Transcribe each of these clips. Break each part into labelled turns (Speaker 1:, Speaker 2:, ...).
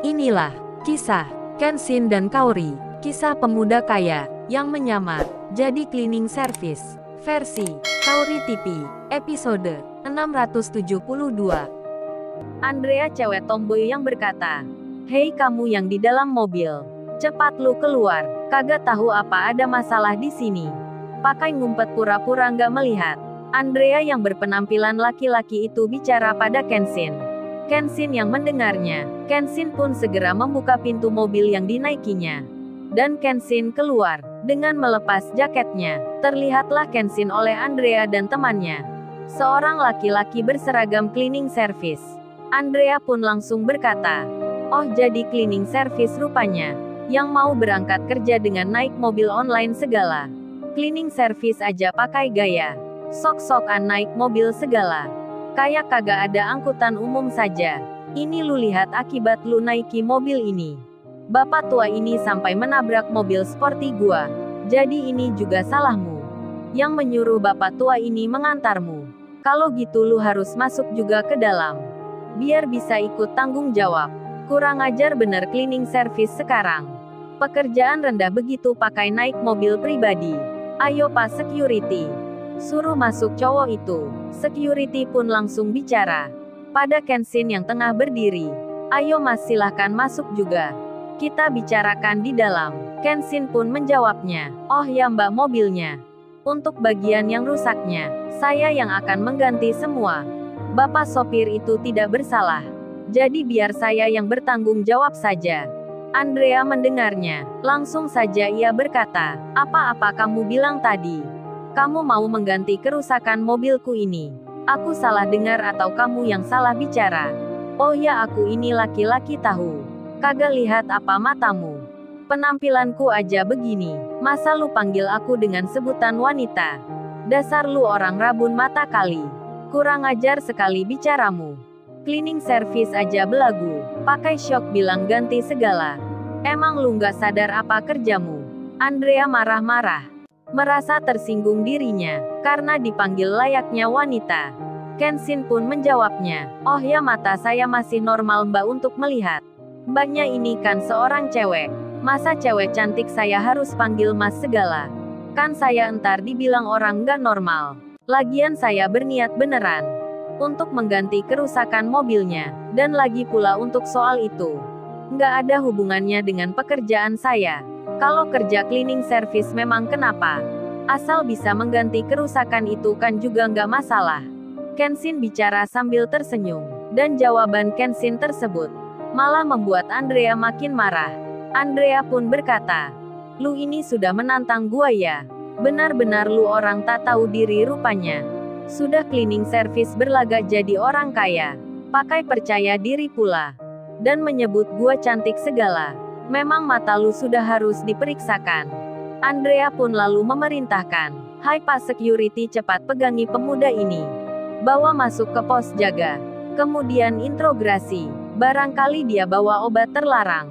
Speaker 1: Inilah kisah Kenshin dan Kaori, kisah pemuda kaya yang menyamar jadi cleaning service. Versi Kaori TV, episode 672.
Speaker 2: Andrea, cewek tomboy yang berkata, "Hei kamu yang di dalam mobil, cepat lu keluar, kagak tahu apa ada masalah di sini." Pakai ngumpet pura-pura nggak melihat. Andrea yang berpenampilan laki-laki itu bicara pada Kenshin. Kenshin yang mendengarnya. Kenshin pun segera membuka pintu mobil yang dinaikinya. Dan Kenshin keluar, dengan melepas jaketnya. Terlihatlah Kenshin oleh Andrea dan temannya. Seorang laki-laki berseragam cleaning service. Andrea pun langsung berkata, "Oh jadi cleaning service rupanya. Yang mau berangkat kerja dengan naik mobil online segala. Cleaning service aja pakai gaya. Sok-sokan naik mobil segala. Kayak kagak ada angkutan umum saja. Ini lu lihat akibat lu naiki mobil ini. Bapak tua ini sampai menabrak mobil sporty gua. Jadi ini juga salahmu. Yang menyuruh bapak tua ini mengantarmu. Kalau gitu lu harus masuk juga ke dalam. Biar bisa ikut tanggung jawab. Kurang ajar bener cleaning service sekarang. Pekerjaan rendah begitu pakai naik mobil pribadi. Ayo Pak Security. Suruh masuk cowok itu." Security pun langsung bicara pada Kenshin yang tengah berdiri. "Ayo Mas, silahkan masuk juga. Kita bicarakan di dalam." Kenshin pun menjawabnya, "Oh ya Mbak, mobilnya. Untuk bagian yang rusaknya, saya yang akan mengganti semua. Bapak sopir itu tidak bersalah. Jadi biar saya yang bertanggung jawab saja." Andrea mendengarnya. Langsung saja ia berkata, "Apa-apa kamu bilang tadi? Kamu mau mengganti kerusakan mobilku ini? Aku salah dengar atau kamu yang salah bicara?" "Oh ya, aku ini laki-laki tahu. Kagak lihat apa matamu? Penampilanku aja begini. Masa lu panggil aku dengan sebutan wanita? Dasar lu orang rabun mata kali. Kurang ajar sekali bicaramu. Cleaning service aja belagu. Pakai syok bilang ganti segala. Emang lu nggak sadar apa kerjamu?" Andrea marah-marah. Merasa tersinggung dirinya, karena dipanggil layaknya wanita. Kenshin pun menjawabnya, "Oh ya, mata saya masih normal Mbak untuk melihat. Mbaknya ini kan seorang cewek. Masa cewek cantik saya harus panggil Mas segala? Kan saya entar dibilang orang nggak normal. Lagian saya berniat beneran untuk mengganti kerusakan mobilnya, dan lagi pula untuk soal itu. Nggak ada hubungannya dengan pekerjaan saya. Kalau kerja cleaning service memang kenapa? Asal bisa mengganti kerusakan itu kan juga nggak masalah." Kenshin bicara sambil tersenyum. Dan jawaban Kenshin tersebut malah membuat Andrea makin marah. Andrea pun berkata, "Lu ini sudah menantang gua ya? Benar-benar lu orang tak tahu diri rupanya. Sudah cleaning service berlagak jadi orang kaya. Pakai percaya diri pula. Dan menyebut gua cantik segala. Memang mata lu sudah harus diperiksakan." Andrea pun lalu memerintahkan, "Hai Pak Security, cepat pegangi pemuda ini. Bawa masuk ke pos jaga. Kemudian interogasi. Barangkali dia bawa obat terlarang.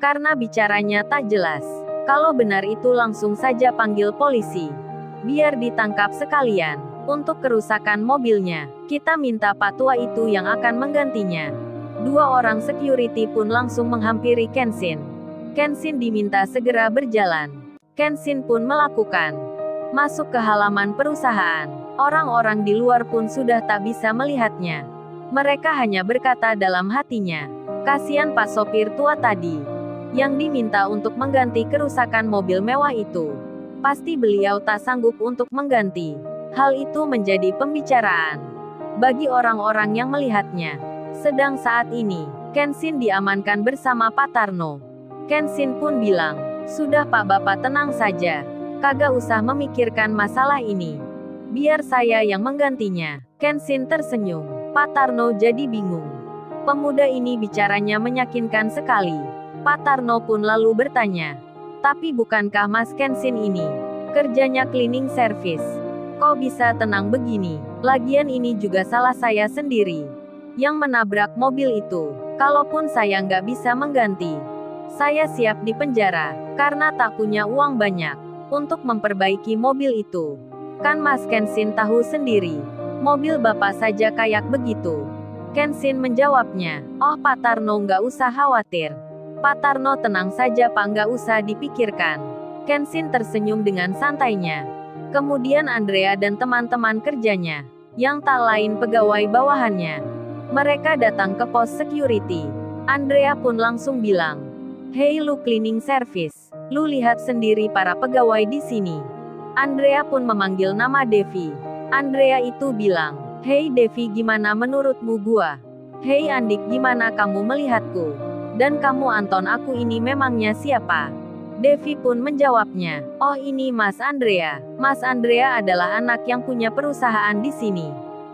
Speaker 2: Karena bicaranya tak jelas. Kalau benar itu langsung saja panggil polisi. Biar ditangkap sekalian. Untuk kerusakan mobilnya, kita minta Pak tua itu yang akan menggantinya." Dua orang security pun langsung menghampiri Kenshin. Kenshin diminta segera berjalan. Kenshin pun melakukan masuk ke halaman perusahaan. Orang-orang di luar pun sudah tak bisa melihatnya. Mereka hanya berkata dalam hatinya, "Kasihan Pak sopir tua tadi, yang diminta untuk mengganti kerusakan mobil mewah itu. Pasti beliau tak sanggup untuk mengganti." Hal itu menjadi pembicaraan bagi orang-orang yang melihatnya. Sedang saat ini, Kenshin diamankan bersama Pak Tarno. Kenshin pun bilang, "Sudah Pak, Bapak tenang saja. Kagak usah memikirkan masalah ini. Biar saya yang menggantinya." Kenshin tersenyum. Pak Tarno jadi bingung. Pemuda ini bicaranya meyakinkan sekali. Pak Tarno pun lalu bertanya, "Tapi bukankah Mas Kenshin ini kerjanya cleaning service? Kok bisa tenang begini? Lagian ini juga salah saya sendiri yang menabrak mobil itu. Kalaupun saya nggak bisa mengganti, saya siap dipenjara, karena tak punya uang banyak untuk memperbaiki mobil itu. Kan Mas Kenshin tahu sendiri, mobil Bapak saja kayak begitu. Kenshin menjawabnya. Oh Pak Tarno, nggak usah khawatir. Pak Tarno, tenang saja Pak, nggak usah dipikirkan. Kenshin tersenyum dengan santainya. Kemudian Andrea dan teman-teman kerjanya, yang tak lain pegawai bawahannya, mereka datang ke pos security. Andrea pun langsung bilang, "Hey lu cleaning service, lu lihat sendiri para pegawai di sini." Andrea pun memanggil nama Devi. Andrea itu bilang, "Hey Devi, gimana menurutmu gua? Hey Andik, gimana kamu melihatku? Dan kamu Anton, aku ini memangnya siapa?" Devi pun menjawabnya, "Oh ini Mas Andrea. Mas Andrea adalah anak yang punya perusahaan di sini.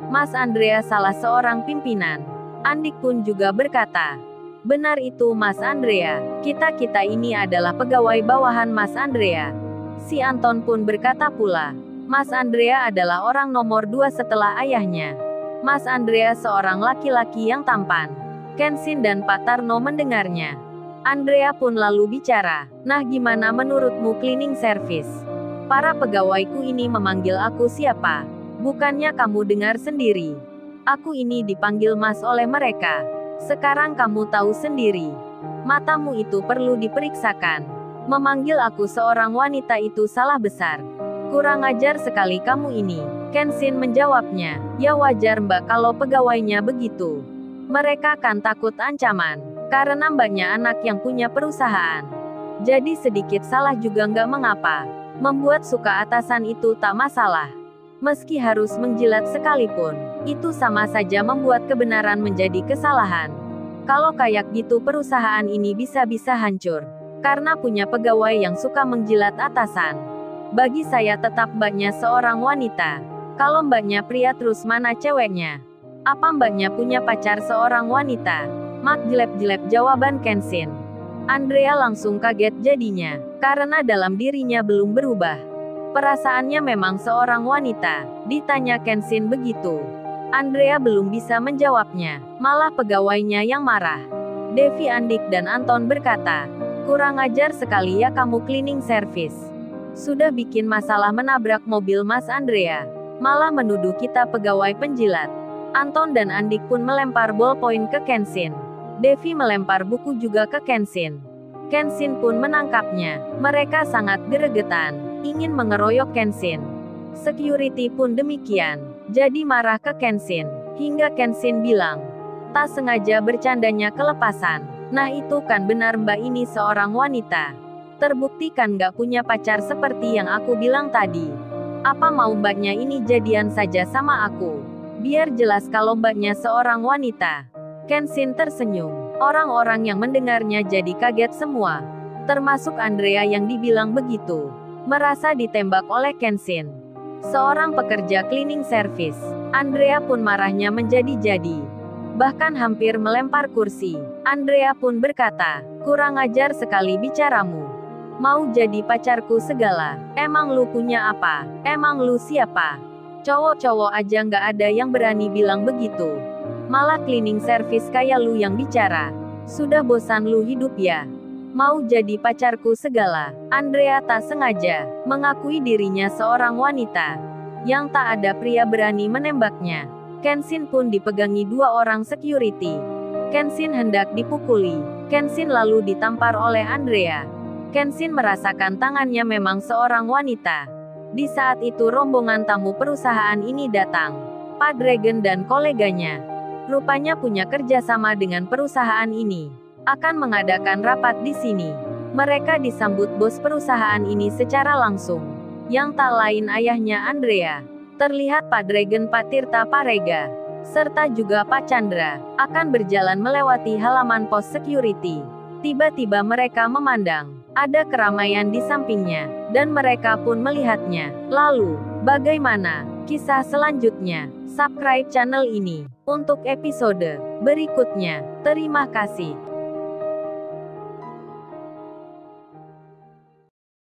Speaker 2: Mas Andrea salah seorang pimpinan." Andik pun juga berkata, "Benar itu Mas Andrea. Kita ini adalah pegawai bawahan Mas Andrea." Si Anton pun berkata pula, "Mas Andrea adalah orang nomor 2 setelah ayahnya. Mas Andrea seorang laki-laki yang tampan." Kenshin dan Pak Tarno mendengarnya. Andrea pun lalu bicara, "Nah gimana menurutmu cleaning service? Para pegawaiku ini memanggil aku siapa? Bukannya kamu dengar sendiri? Aku ini dipanggil Mas oleh mereka. Sekarang kamu tahu sendiri. Matamu itu perlu diperiksakan. Memanggil aku seorang wanita itu salah besar. Kurang ajar sekali kamu ini." Kenshin menjawabnya, "Ya wajar Mbak kalau pegawainya begitu. Mereka kan takut ancaman. Karena Mbaknya anak yang punya perusahaan. Jadi sedikit salah juga nggak mengapa. Membuat suka atasan itu tak masalah. Meski harus menjilat sekalipun, itu sama saja membuat kebenaran menjadi kesalahan. Kalau kayak gitu perusahaan ini bisa-bisa hancur. Karena punya pegawai yang suka menjilat atasan. Bagi saya tetap Mbaknya seorang wanita. Kalau Mbaknya pria terus mana ceweknya? Apa Mbaknya punya pacar seorang wanita?" Mak jelek-jelek jawaban Kenshin. Andrea langsung kaget jadinya, karena dalam dirinya belum berubah. Perasaannya memang seorang wanita. Ditanya Kenshin begitu, Andrea belum bisa menjawabnya, malah pegawainya yang marah. Devi, Andik dan Anton berkata, "Kurang ajar sekali ya kamu cleaning service. Sudah bikin masalah menabrak mobil Mas Andrea, malah menuduh kita pegawai penjilat." Anton dan Andik pun melempar ballpoint ke Kenshin. Devi melempar buku juga ke Kenshin. Kenshin pun menangkapnya. Mereka sangat gregetan, ingin mengeroyok Kenshin. Security pun demikian. Jadi marah ke Kenshin. Hingga Kenshin bilang, "Tak sengaja bercandanya kelepasan. Nah itu kan benar Mbak ini seorang wanita. Terbukti kan gak punya pacar seperti yang aku bilang tadi. Apa mau Mbaknya ini jadian saja sama aku? Biar jelas kalau Mbaknya seorang wanita." Kenshin tersenyum. Orang-orang yang mendengarnya jadi kaget semua. Termasuk Andrea yang dibilang begitu. Merasa ditembak oleh Kenshin. Seorang pekerja cleaning service. Andrea pun marahnya menjadi-jadi. Bahkan hampir melempar kursi. Andrea pun berkata, "Kurang ajar sekali bicaramu. Mau jadi pacarku segala. Emang lu punya apa? Emang lu siapa? Cowok-cowok aja nggak ada yang berani bilang begitu. Malah cleaning service kayak lu yang bicara. Sudah bosan lu hidup ya? Mau jadi pacarku segala." Andrea tak sengaja mengakui dirinya seorang wanita. Yang tak ada pria berani menembaknya. Kenshin pun dipegangi 2 orang security. Kenshin hendak dipukuli. Kenshin lalu ditampar oleh Andrea. Kenshin merasakan tangannya memang seorang wanita. Di saat itu rombongan tamu perusahaan ini datang. Pak Dragon dan koleganya rupanya punya kerjasama dengan perusahaan ini. Akan mengadakan rapat di sini. Mereka disambut bos perusahaan ini secara langsung. Yang tak lain ayahnya Andrea. Terlihat Pak Dragon, Pak Tirta Parega, serta juga Pak Chandra, akan berjalan melewati halaman pos security. Tiba-tiba mereka memandang. Ada keramaian di sampingnya. Dan mereka pun melihatnya. Lalu, bagaimana kisah selanjutnya? Subscribe channel ini untuk episode berikutnya. Terima kasih.